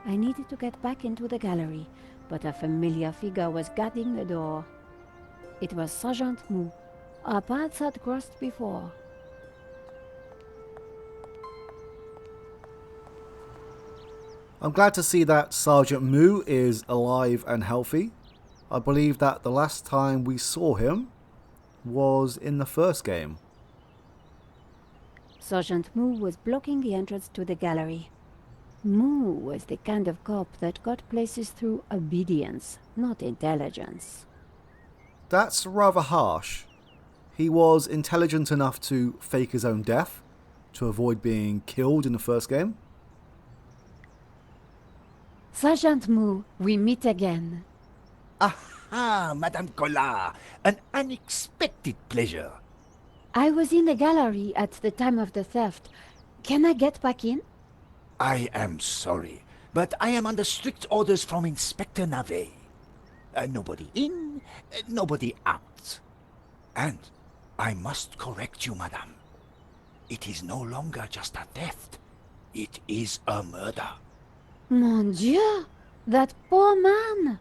I needed to get back into the gallery, but a familiar figure was guarding the door. It was Sergeant Mou. Our paths had crossed before. I'm glad to see that Sergeant Moo is alive and healthy. I believe that the last time we saw him was in the first game. Sergeant Mou was blocking the entrance to the gallery. Mou was the kind of cop that got places through obedience, not intelligence. That's rather harsh. He was intelligent enough to fake his own death to avoid being killed in the first game. Sergeant Mou, we meet again. Aha, Madame Collard, an unexpected pleasure. I was in the gallery at the time of the theft. Can I get back in? I am sorry, but I am under strict orders from Inspector Navet. Nobody in, nobody out. And I must correct you, madame. It is no longer just a theft. It is a murder. Mon Dieu! That poor man!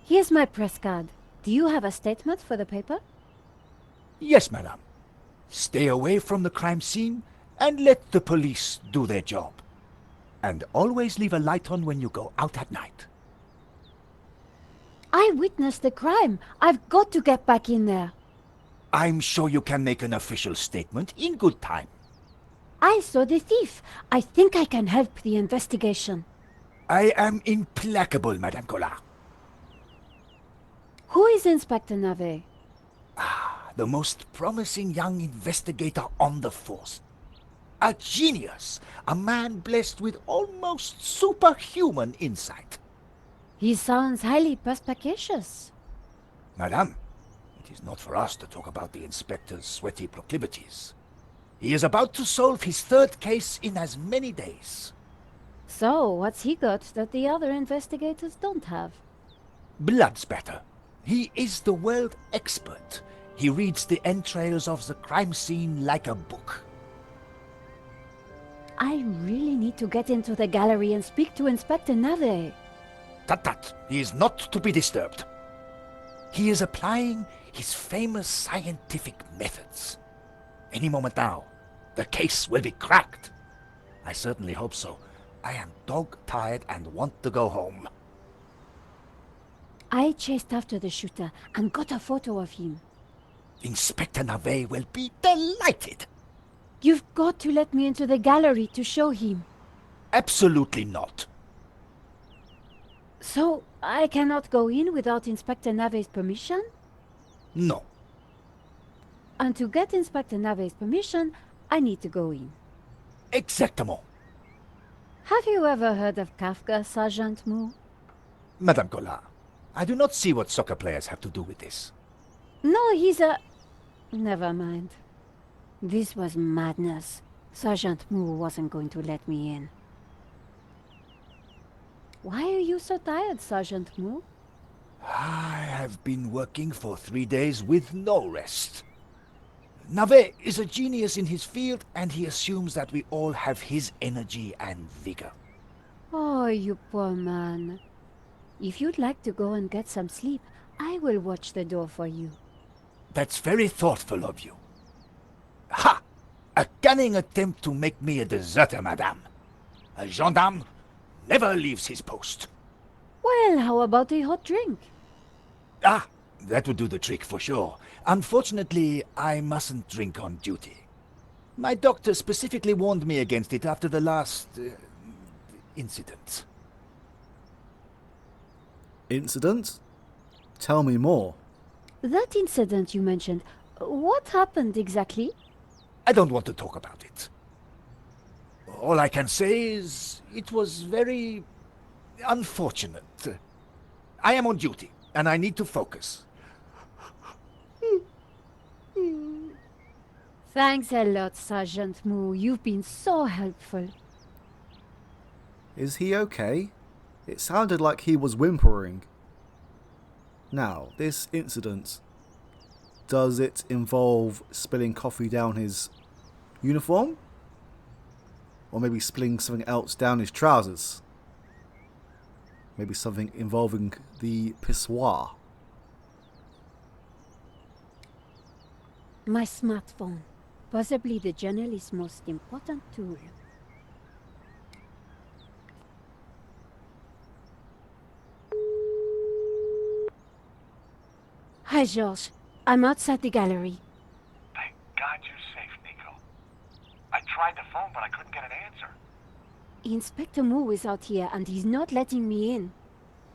Here's my press card. Do you have a statement for the paper? Yes, madame. Stay away from the crime scene and let the police do their job. And always leave a light on when you go out at night. I witnessed the crime. I've got to get back in there. I'm sure you can make an official statement in good time. I saw the thief. I think I can help the investigation. I am implacable, Madame Collard. Who is Inspector Navet? The most promising young investigator on the force. A genius, a man blessed with almost superhuman insight. He sounds highly perspicacious. Madame, it is not for us to talk about the inspector's sweaty proclivities. He is about to solve his third case in as many days. So, what's he got that the other investigators don't have? Blood spatter. He is the world expert. He reads the entrails of the crime scene like a book. I really need to get into the gallery and speak to Inspector Navet. Tut, he is not to be disturbed. He is applying his famous scientific methods. Any moment now, the case will be cracked. I certainly hope so. I am dog-tired and want to go home. I chased after the shooter and got a photo of him. Inspector Navet will be delighted. You've got to let me into the gallery to show him. Absolutely not. So, I cannot go in without Inspector Navet's permission? No. And to get Inspector Navet's permission, I need to go in. Exactement. Have you ever heard of Kafka, Sergeant Mou? Madame Collard, I do not see what soccer players have to do with this. No, he's a... Never mind. This was madness. Sergeant Mou wasn't going to let me in. Why are you so tired, Sergeant Mou? I have been working for 3 days with no rest. Navet is a genius in his field, and he assumes that we all have his energy and vigor. Oh, you poor man. If you'd like to go and get some sleep, I will watch the door for you. That's very thoughtful of you. Ha! A cunning attempt to make me a deserter, madame. A gendarme never leaves his post. Well, how about a hot drink? Ah, that would do the trick for sure. Unfortunately, I mustn't drink on duty. My doctor specifically warned me against it after the last... incident. Incident? Tell me more. That incident you mentioned, what happened exactly? I don't want to talk about it. All I can say is it was very unfortunate. I am on duty, and I need to focus. Thanks a lot, Sergeant Mou. You've been so helpful. Is he okay? It sounded like he was whimpering. Now, this incident, does it involve spilling coffee down his uniform? Or maybe spilling something else down his trousers. Maybe something involving the pissoir. My smartphone. Possibly the journalist's most important tool. Hi, George. I'm outside the gallery. Thank God you're safe, Nico. I tried the phone, but I couldn't get an answer. Inspector Moo is out here and he's not letting me in.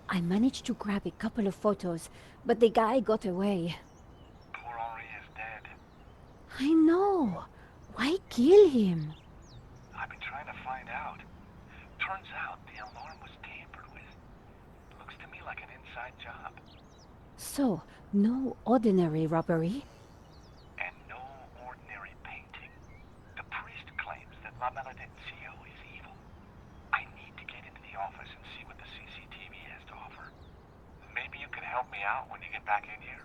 I managed to grab a couple of photos, but the guy got away. Poor Henri is dead. I know. Why kill him? I've been trying to find out. Turns out the alarm was tampered with. Looks to me like an inside job. So, no ordinary robbery? And no ordinary painting. The priest claims that La Maledicio is evil. I need to get into the office and see what the CCTV has to offer. Maybe you can help me out when you get back in here?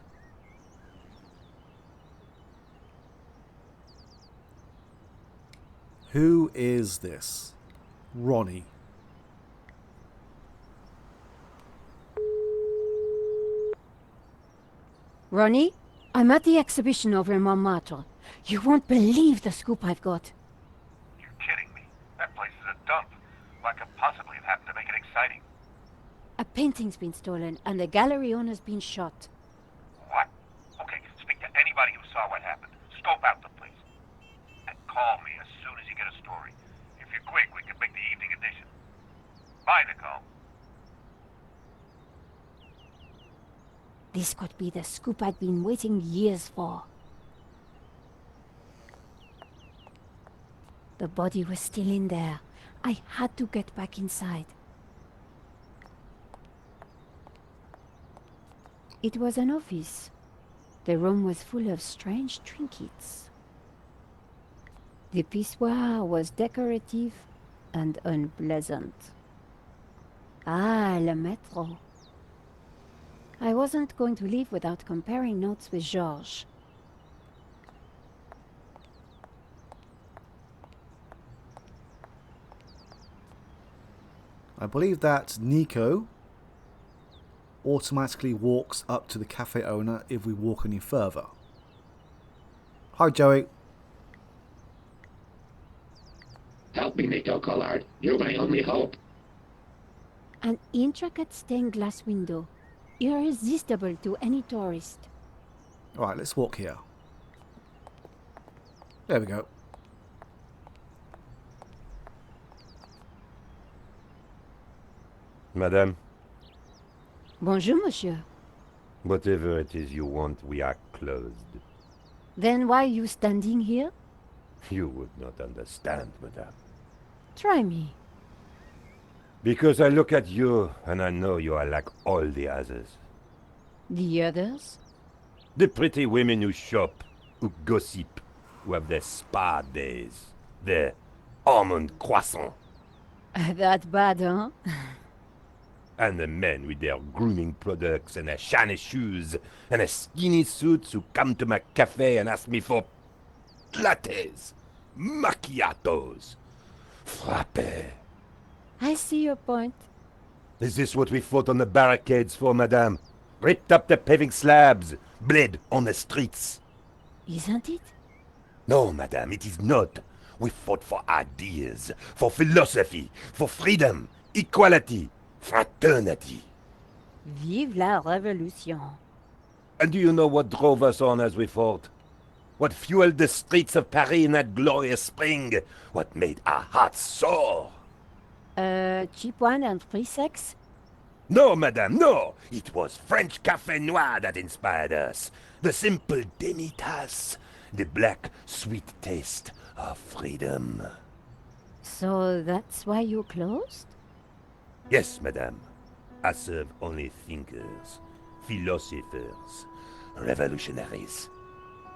Who is this? Ronnie. Ronnie? I'm at the exhibition over in Montmartre. You won't believe the scoop I've got. You're kidding me. That place is a dump. What could possibly have happened to make it exciting? A painting's been stolen and the gallery owner's been shot. What? Okay, speak to anybody who saw what happened. Scope out the place. And call me as soon as you get a story. If you're quick, we can make the evening edition. Bye, Nicole. This could be the scoop I'd been waiting years for. The body was still in there. I had to get back inside. It was an office. The room was full of strange trinkets. The pissoir was decorative and unpleasant. Ah, le métro. I wasn't going to leave without comparing notes with Georges. I believe that Nico automatically walks up to the cafe owner if we walk any further. Hi, Joey. Help me, Nico Collard. You're my only hope. An intricate stained glass window, irresistible to any tourist. Alright, let's walk here. There we go. Madame, Bonjour, monsieur. whatever it is you want, we are closed. Then why are you standing here? You would not understand, madame. Try me. Because I look at you, and I know you are like all the others. The others? The pretty women who shop, who gossip, who have their spa days, their almond croissant. That bad, huh? And the men with their grooming products and their shiny shoes and their skinny suits who come to my cafe and ask me for lattes, macchiatos, frappés. I see your point. Is this what we fought on the barricades for, madame? Ripped up the paving slabs, bled on the streets. Isn't it? No, madame, it is not. We fought for ideas, for philosophy, for freedom, equality, fraternity. Vive la révolution. And do you know what drove us on as we fought? What fueled the streets of Paris in that glorious spring? What made our hearts soar? Cheap wine and free sex? No, madame, no! It was French Café Noir that inspired us. The simple demi-tasse. The black, sweet taste of freedom. So that's why you closed? Yes, madame. I serve only thinkers, philosophers, revolutionaries.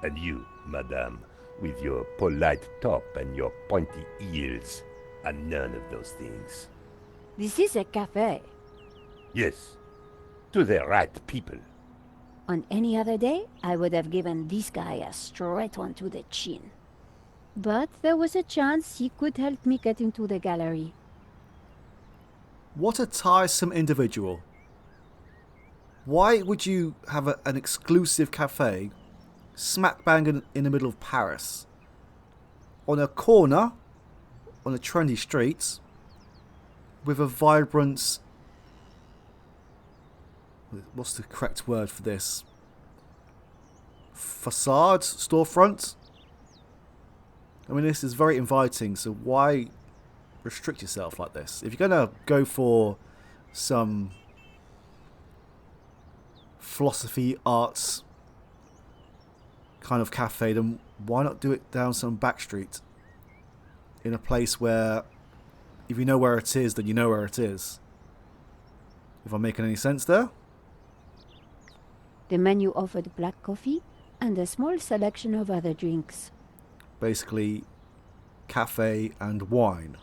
And you, madame, with your polite top and your pointy heels, are none of those things. This is a cafe. Yes, to the right people. On any other day, I would have given this guy a straight one to the chin. But there was a chance he could help me get into the gallery. What a tiresome individual. Why would you have an exclusive cafe smack bang in the middle of Paris? On a corner, on a trendy street, with a vibrant... What's the correct word for this? Facade? Storefront? I mean, this is very inviting, so why restrict yourself like this? If you're going to go for some philosophy, arts kind of cafe, then why not do it down some back street? In a place where, if you know where it is, then you know where it is. If I'm making any sense there? The menu offered black coffee and a small selection of other drinks. Basically, cafe and wine.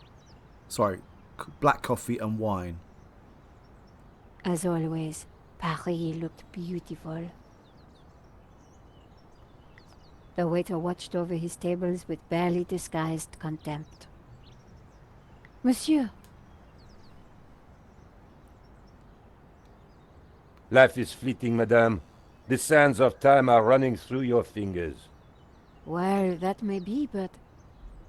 Sorry, black coffee and wine. As always, Paris looked beautiful. The waiter watched over his tables with barely disguised contempt. Monsieur, Life is fleeting, madame. The sands of time are running through your fingers. well, that may be, but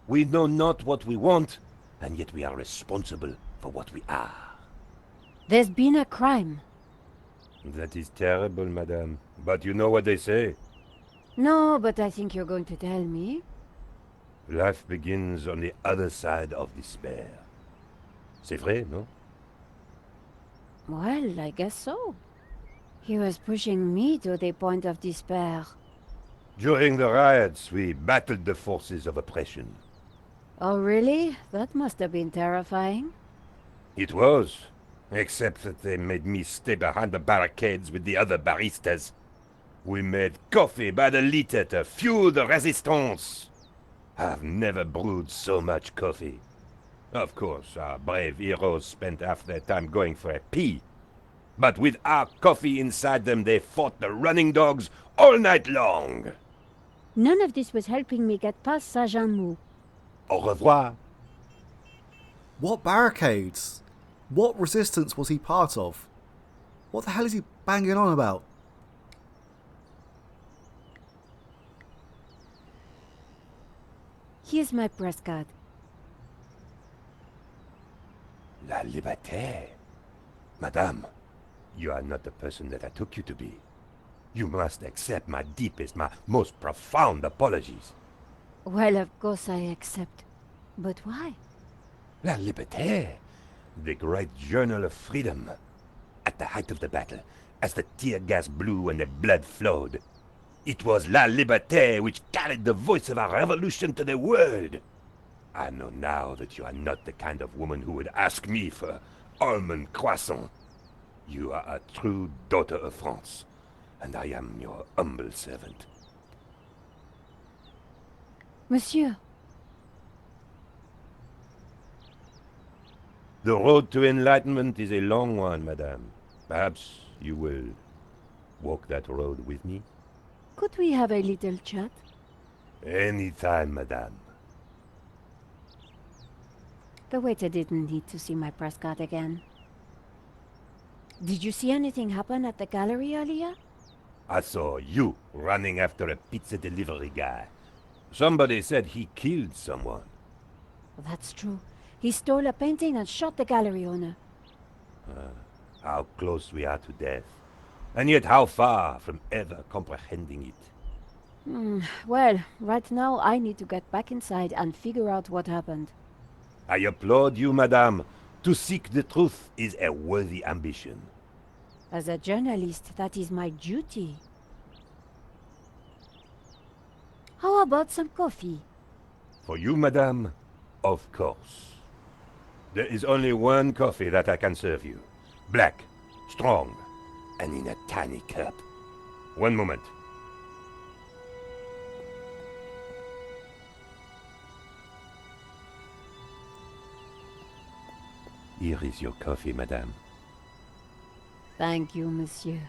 We know not what we want, and yet we are responsible for what we are. there's been a crime. That is terrible, madame. But you know what they say. No, but I think you're going to tell me. Life begins on the other side of despair. C'est vrai, no? Well, I guess so. He was pushing me to the point of despair. During the riots, we battled the forces of oppression. Oh, really? That must have been terrifying. It was, except that they made me stay behind the barricades with the other baristas. We made coffee by the liter to fuel the resistance. I've never brewed so much coffee. Of course, our brave heroes spent half their time going for a pee. But with our coffee inside them, they fought the running dogs all night long. None of this was helping me get past Saint-Jean-Mou. Au revoir. What barricades? What resistance was he part of? What the hell is he banging on about? Here's my press card. La liberté. Madame, you are not the person that I took you to be. You must accept my deepest, my most profound apologies. Well, of course I accept. But why? La Liberté, the great journal of freedom. At the height of the battle, as the tear gas blew and the blood flowed, it was La Liberté which carried the voice of our revolution to the world. I know now that you are not the kind of woman who would ask me for almond croissant. You are a true daughter of France, and I am your humble servant. Monsieur, The road to enlightenment is a long one, madame. Perhaps you will walk that road with me? could we have a little chat? Any time, madame. The waiter didn't need to see my press card again. Did you see anything happen at the gallery earlier? I saw you running after a pizza delivery guy. Somebody said he killed someone. That's true. He stole a painting and shot the gallery owner. How close we are to death. And yet how far from ever comprehending it. Well, right now I need to get back inside and figure out what happened. I applaud you, madame. To seek the truth is a worthy ambition. As a journalist, that is my duty. How about some coffee? For you, madame, of course. There is only one coffee that I can serve you. Black, strong, and in a tiny cup. One moment. Here is your coffee, madame. Thank you, monsieur.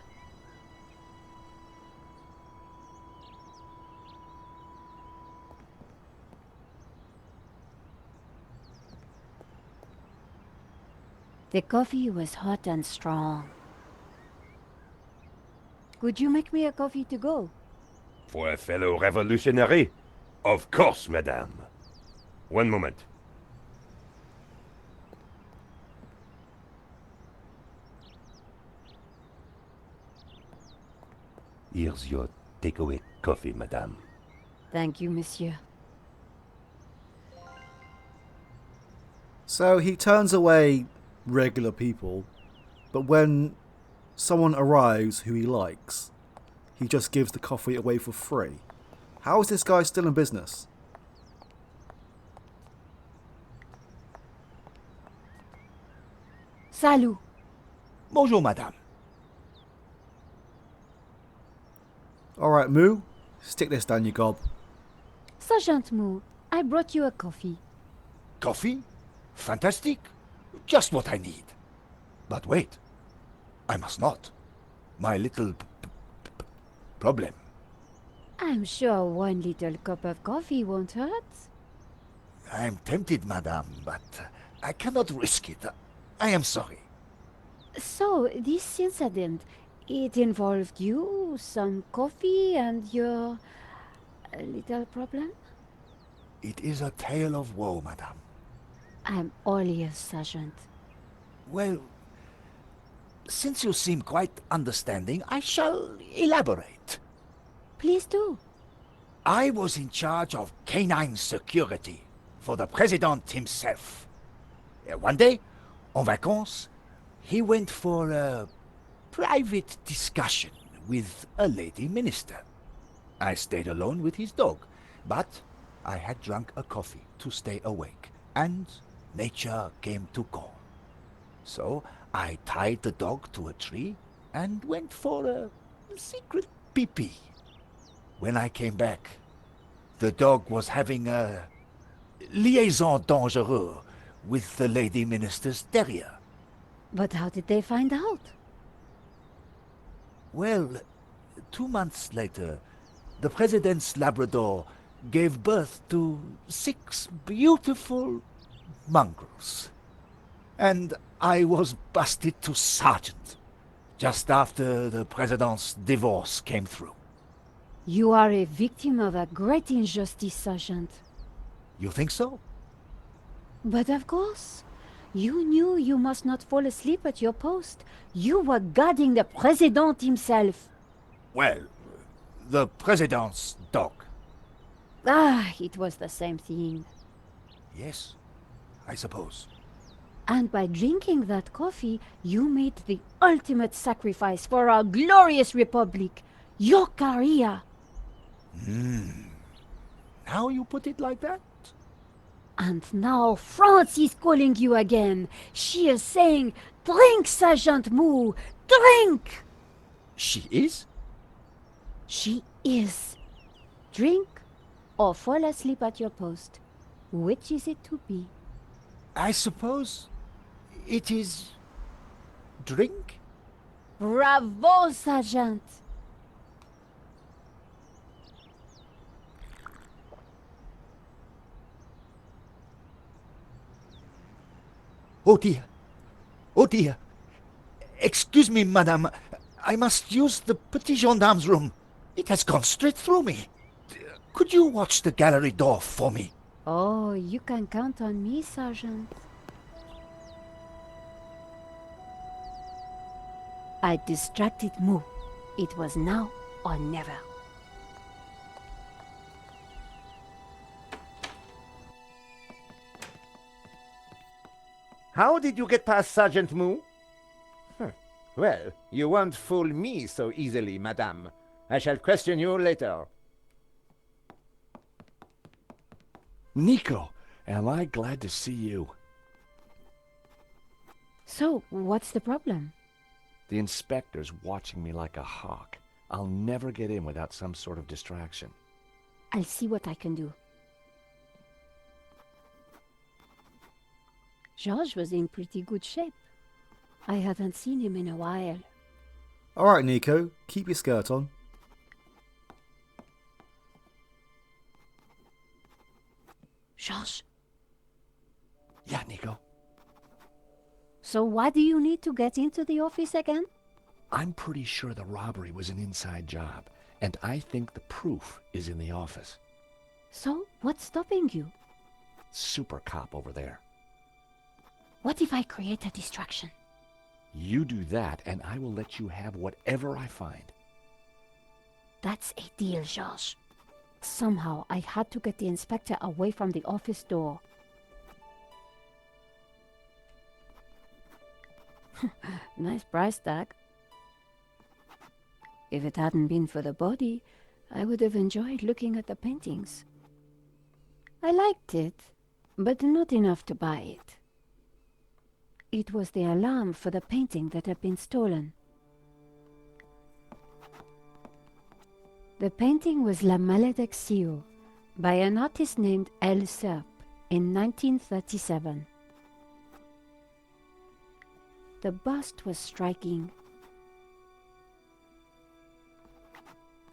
The coffee was hot and strong. Could you make me a coffee to go? For a fellow revolutionary? Of course, madame. One moment. Here's your takeaway coffee, madame. Thank you, monsieur. So he turns away regular people, but when someone arrives who he likes, he just gives the coffee away for free. How is this guy still in business? Salut. Bonjour, madame. Alright, Moo, stick this down your gob. Sergeant Moo, I brought you a coffee. Coffee? Fantastic. Just what I need. But wait. I must not. My little problem. I'm sure one little cup of coffee won't hurt. I'm tempted, madame, but I cannot risk it. I am sorry. So, this incident, it involved you, some coffee, and your little problem? It is a tale of woe, madame. I'm all ears, Sergeant. Well, since you seem quite understanding, I shall elaborate. Please do. I was in charge of canine security for the president himself. One day, en vacances, he went for a private discussion with a lady minister. I stayed alone with his dog, but I had drunk a coffee to stay awake, and nature came to call. So I tied the dog to a tree and went for a secret pee-pee. When I came back, the dog was having a liaison dangereuse with the lady minister's terrier. But how did they find out? Well, 2 months later, the president's Labrador gave birth to 6 beautiful mongrels. And I was busted to sergeant just after the president's divorce came through. You are a victim of a great injustice, Sergeant. You think so? But of course, you knew you must not fall asleep at your post. You were guarding the President himself. Well, the president's dog. Ah, it was the same thing. Yes, I suppose. And by drinking that coffee, you made the ultimate sacrifice for our glorious republic, your career. Now you put it like that? And now France is calling you again. She is saying, drink, Sergeant Moo, drink! She is? She is. Drink or fall asleep at your post. Which is it to be? I suppose it is drink? Bravo, Sergeant! Oh dear. Oh dear. Excuse me, madame. I must use the petit gendarme's room. It has gone straight through me. Could you watch the gallery door for me? Oh, you can count on me, Sergeant. I distracted Moo. It was now or never. How did you get past Sergeant Moo? Well, you won't fool me so easily, madame. I shall question you later. Nico, am I glad to see you. So, what's the problem? The inspector's watching me like a hawk. I'll never get in without some sort of distraction. I'll see what I can do. George was in pretty good shape. I haven't seen him in a while. Alright, Nico, keep your skirt on. George, Yeah, Nico. So why do you need to get into the office again? I'm pretty sure the robbery was an inside job, and I think the proof is in the office. So what's stopping you? Super cop over there. What if I create a distraction? You do that, and I will let you have whatever I find. That's a deal, George. Somehow I had to get the inspector away from the office door. Nice price tag. If it hadn't been for the body, I would have enjoyed looking at the paintings. I liked it, but not enough to buy it. It was the alarm for the painting that had been stolen. The painting was La Maledicció by an artist named Serpent in 1937. The bust was striking.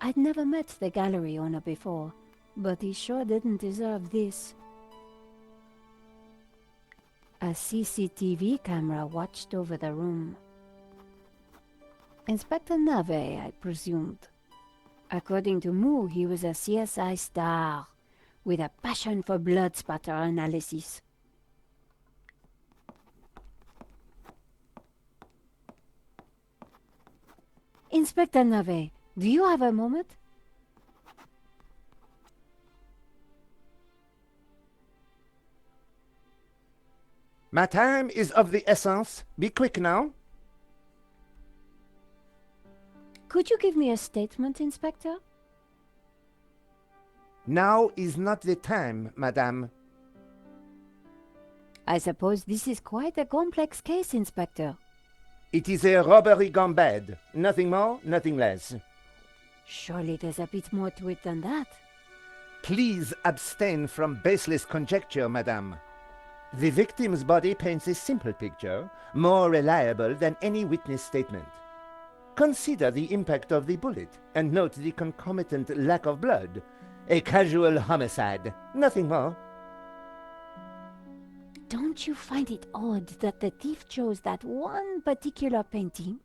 I'd never met the gallery owner before, but he sure didn't deserve this. A CCTV camera watched over the room. Inspector Nave, I presumed. According to Moo, he was a CSI star, with a passion for blood spatter analysis. Inspector Nave, do you have a moment? My time is of the essence. Be quick now. Could you give me a statement, Inspector? Now is not the time, madame. I suppose this is quite a complex case, Inspector. It is a robbery gone bad. Nothing more, nothing less. Surely there's a bit more to it than that. Please abstain from baseless conjecture, madame. The victim's body paints a simple picture, more reliable than any witness statement. Consider the impact of the bullet, and note the concomitant lack of blood. A casual homicide, nothing more. Don't you find it odd that the thief chose that one particular painting?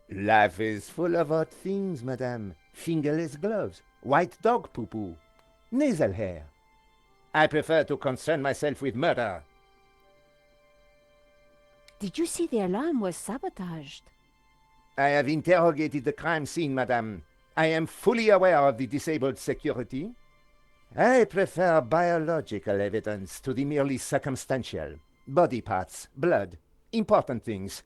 Life is full of odd things, madame. Fingerless gloves, white dog poo-poo, nasal hair. I prefer to concern myself with murder. Did you see the alarm was sabotaged? I have interrogated the crime scene, madame. I am fully aware of the disabled security. I prefer biological evidence to the merely circumstantial. Body parts, blood, important things.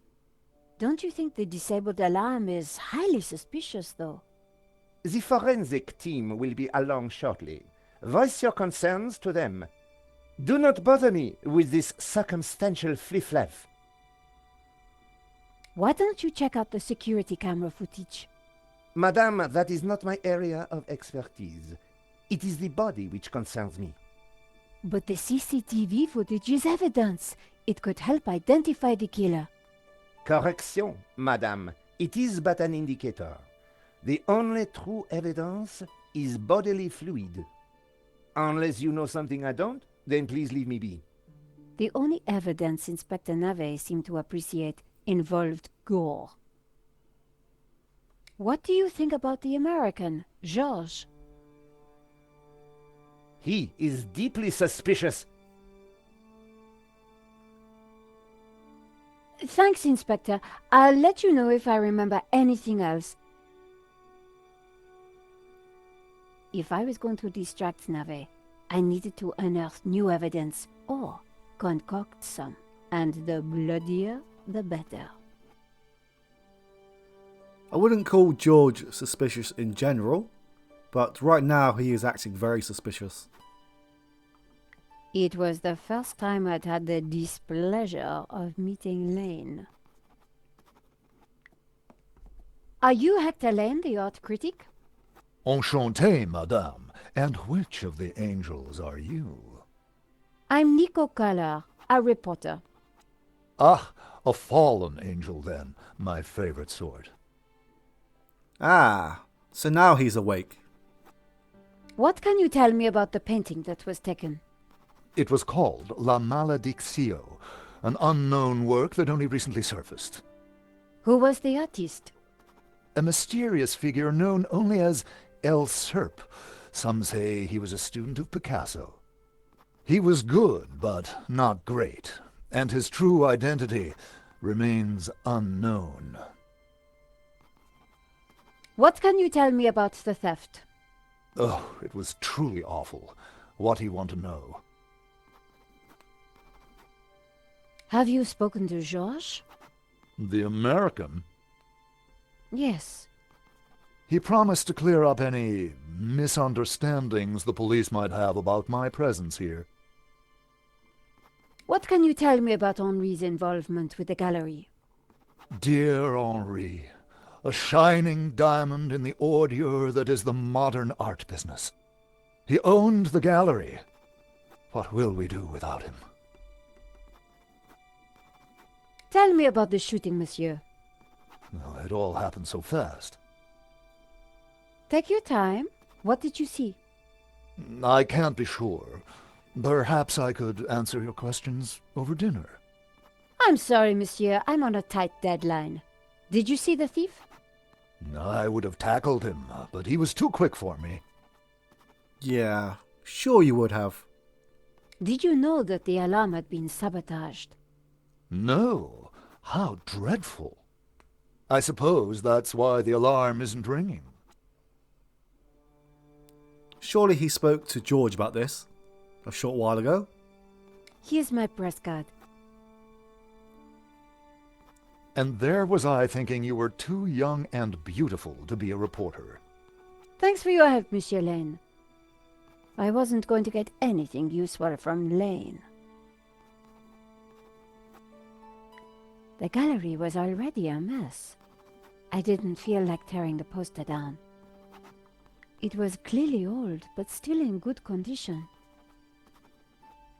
Don't you think the disabled alarm is highly suspicious, though? The forensic team will be along shortly. Voice your concerns to them. Do not bother me with this circumstantial fliff-flaff. Why don't you check out the security camera footage? Madame, that is not my area of expertise. It is the body which concerns me. But the CCTV footage is evidence. It could help identify the killer. Correction, madame. It is but an indicator. The only true evidence is bodily fluid. Unless you know something I don't, then please leave me be. The only evidence Inspector Nave seemed to appreciate involved gore. What do you think about the American, Georges? He is deeply suspicious. Thanks, Inspector. I'll let you know if I remember anything else. If I was going to distract Nave, I needed to unearth new evidence or concoct some. And the bloodier, the better. I wouldn't call George suspicious in general, but right now he is acting very suspicious. It was the first time I'd had the displeasure of meeting Lane. Are you Hector Lane, the art critic? Enchanté, madame. And which of the angels are you? I'm Nico Collar, a reporter. Ah, a fallen angel then, my favorite sort. Ah, so now he's awake. What can you tell me about the painting that was taken? It was called La Maledictio, an unknown work that only recently surfaced. Who was the artist? A mysterious figure known only as El Serp. Some say he was a student of Picasso. He was good, but not great, and his true identity remains unknown. What can you tell me about the theft? Oh, it was truly awful. What do you want to know? Have you spoken to Georges? The American? Yes. He promised to clear up any misunderstandings the police might have about my presence here. What can you tell me about Henri's involvement with the gallery? Dear Henri, a shining diamond in the ordure that is the modern art business. He owned the gallery. What will we do without him? Tell me about the shooting, monsieur. Well, it all happened so fast. Take your time. What did you see? I can't be sure. Perhaps I could answer your questions over dinner. I'm sorry, monsieur. I'm on a tight deadline. Did you see the thief? I would have tackled him, but he was too quick for me. Yeah, sure you would have. Did you know that the alarm had been sabotaged? No. How dreadful. I suppose that's why the alarm isn't ringing. Surely he spoke to George about this a short while ago. Here's my press card. And there was I thinking you were too young and beautiful to be a reporter. Thanks for your help, Monsieur Lane. I wasn't going to get anything useful from Lane. The gallery was already a mess. I didn't feel like tearing the poster down. It was clearly old, but still in good condition.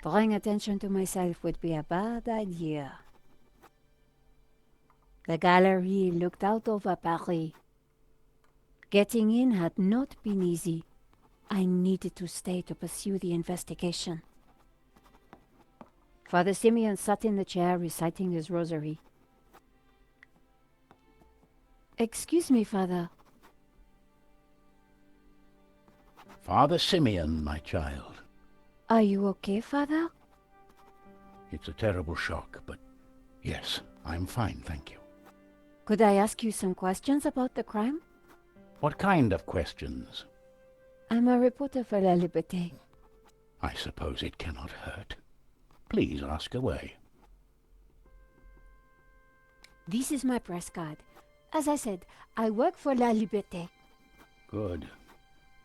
Drawing attention to myself would be a bad idea. The gallery looked out over Paris. Getting in had not been easy. I needed to stay to pursue the investigation. Father Simeon sat in the chair reciting his rosary. Excuse me, Father. Father Simeon, my child. Are you okay, Father? It's a terrible shock, but yes, I'm fine, thank you. Could I ask you some questions about the crime? What kind of questions? I'm a reporter for La Liberté. I suppose it cannot hurt. Please ask away. This is my press card. As I said, I work for La Liberté. Good.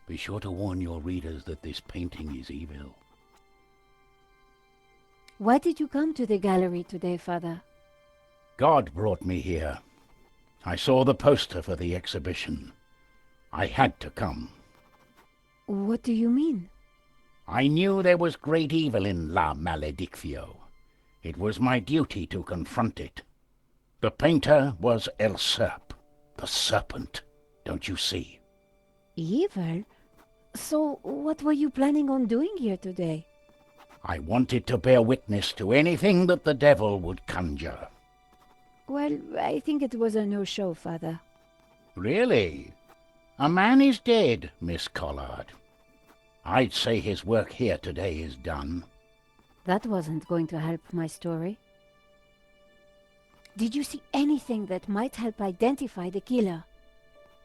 Be sure to warn your readers that this painting is evil. Why did you come to the gallery today, Father? God brought me here. I saw the poster for the exhibition. I had to come. What do you mean? I knew there was great evil in La Maledictio. It was my duty to confront it. The painter was El Serp, the Serpent, don't you see? Evil? So what were you planning on doing here today? I wanted to bear witness to anything that the devil would conjure. Well, I think it was a no-show, Father. Really? A man is dead, Miss Collard. I'd say his work here today is done. That wasn't going to help my story. Did you see anything that might help identify the killer?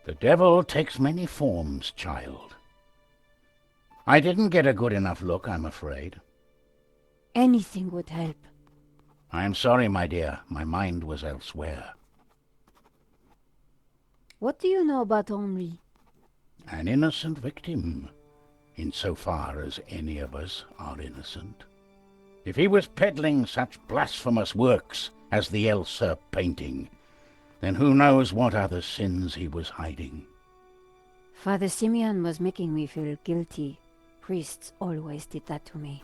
The devil takes many forms, child. I didn't get a good enough look, I'm afraid. Anything would help. I'm sorry, my dear. My mind was elsewhere. What do you know about Henri? An innocent victim, insofar as any of us are innocent. If he was peddling such blasphemous works as the El Serp painting, then who knows what other sins he was hiding. Father Simeon was making me feel guilty. Priests always did that to me.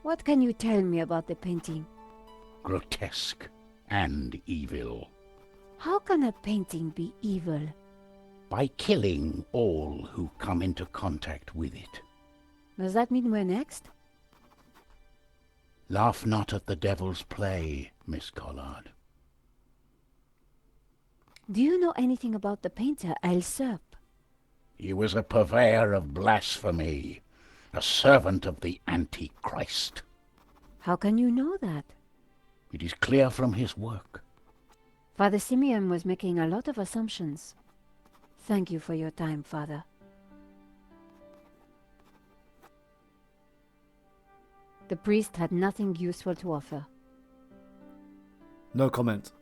What can you tell me about the painting? Grotesque and evil. How can a painting be evil? by killing all who come into contact with it. Does that mean we're next? Laugh not at the devil's play, Miss Collard. Do you know anything about the painter Serp? He was a purveyor of blasphemy, a servant of the Antichrist. How can you know that? It is clear from his work. Father Simeon was making a lot of assumptions. Thank you for your time, Father. The priest had nothing useful to offer. No comment.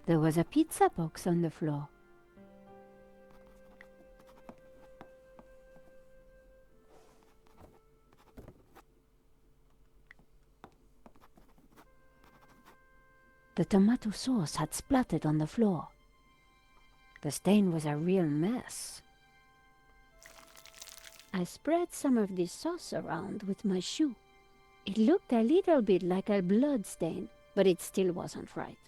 There was a pizza box on the floor. The tomato sauce had splattered on the floor. The stain was a real mess. I spread some of this sauce around with my shoe. It looked a little bit like a blood stain, but it still wasn't right.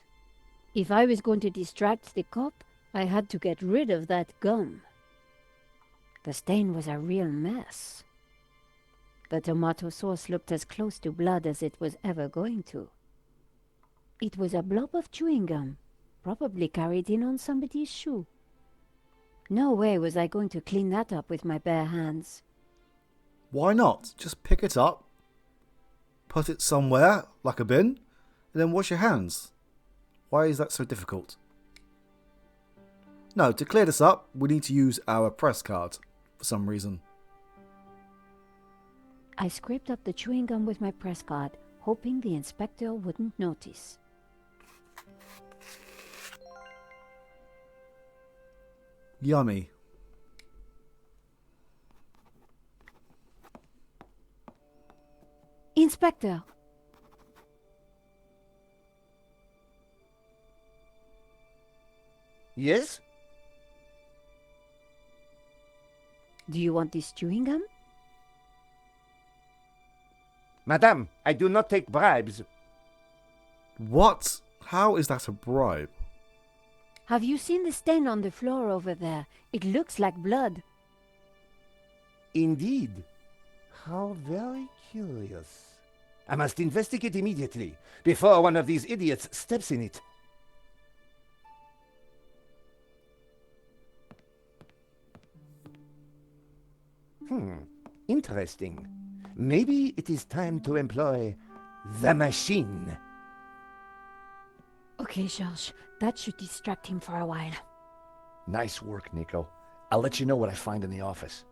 If I was going to distract the cop, I had to get rid of that gum. The stain was a real mess. The tomato sauce looked as close to blood as it was ever going to. It was a blob of chewing gum, probably carried in on somebody's shoe. No way was I going to clean that up with my bare hands. Why not? Just pick it up, put it somewhere, like a bin, and then wash your hands. Why is that so difficult? No, to clear this up, we need to use our press card, for some reason. I scraped up the chewing gum with my press card, hoping the inspector wouldn't notice. Yummy. Inspector! Yes? Do you want this chewing gum? Madame, I do not take bribes. What? How is that a bribe? Have you seen the stain on the floor over there? It looks like blood. Indeed. How very curious. I must investigate immediately, before one of these idiots steps in it. Interesting. Maybe it is time to employ the machine. Okay, Georges, that should distract him for a while. Nice work, Nico. I'll let you know what I find in the office.